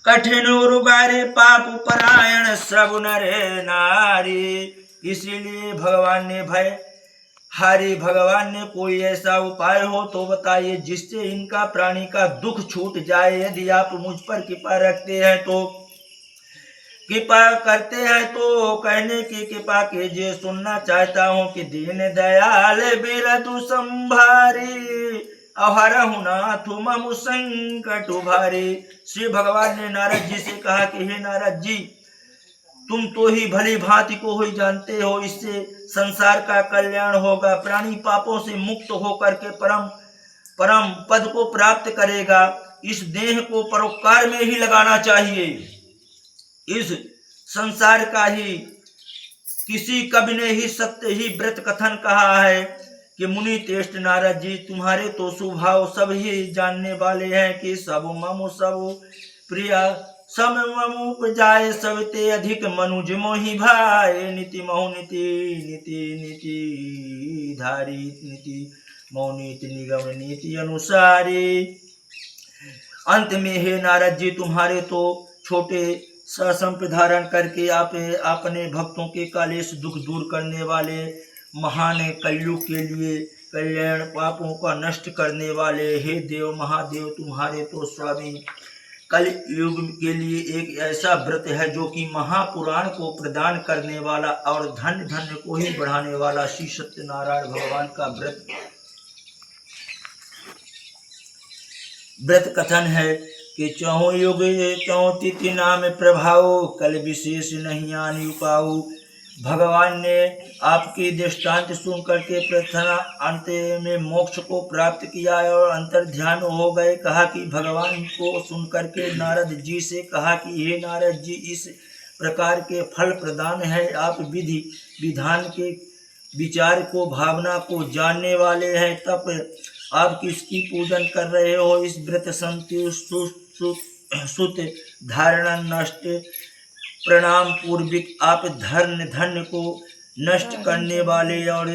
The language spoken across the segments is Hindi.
कठिन उर्गारे पाप परायण सब नर नारी। इसीलिए भगवान ने भगवान ने कोई ऐसा उपाय हो तो बताइए जिससे इनका प्राणी का दुख छूट जाए। यदि आप मुझ पर कृपा रखते हैं तो कृपा करते हैं तो कहने की कृपा कीजिए। सुनना चाहता हूँ कि दीन दयाल बिरदु संभारी अहरहु नाथ मम संकट भारी। श्री भगवान ने नारद जी से कहा कि हे नारद जी, तुम तो ही भली भांति को ही जानते हो, इससे संसार का कल्याण होगा। प्राणी पापों से मुक्त होकर के परम पद को प्राप्त करेगा। इस देह को परोपकार में ही लगाना चाहिए। इस संसार का ही किसी कवि ने ही सत्य ही व्रत कथन कहा है कि मुनि तेष्ट नारद जी, तुम्हारे तो स्वभाव सब ही जानने वाले हैं कि सब मम सब प्रिया सम मम उपजाए सविते अधिक मनुज मोहि भाई। नीति महु नीति नीति नीति धारी नीति महु नीति निगम नीति अनुसारी। अंत में हे नारद जी, तुम्हारे तो छोटे संप धारण करके आप अपने भक्तों के कालेश दुख दूर करने वाले महान कलयुग के लिए कल्याण पापों का नष्ट करने वाले हे देव महादेव, तुम्हारे तो स्वामी कल युग के लिए एक ऐसा व्रत है जो कि महापुराण को प्रदान करने वाला और धन्य धन्य को ही बढ़ाने वाला श्री सत्यनारायण भगवान का व्रत कथन है कि चौं युग चौं तिथि नाम प्रभाव कल विशेष नहीं आनी पाऊ। भगवान ने आपकी दृष्टांत सुन करके प्रार्थना अंत में मोक्ष को प्राप्त किया और अंतर ध्यान हो गए। कहा कि भगवान को सुन करके नारद जी से कहा कि हे नारद जी, इस प्रकार के फल प्रदान है। आप विधि विधान के विचार को भावना को जानने वाले हैं, तब आप किसकी पूजन कर रहे हो। इस व्रत सुत धारणा नष्ट प्रणाम पूर्विक आप धन्य को नष्ट करने वाले और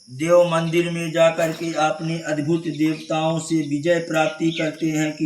देव मंदिर में जाकर के अपने अद्भुत देवताओं से विजय प्राप्ति करते हैं कि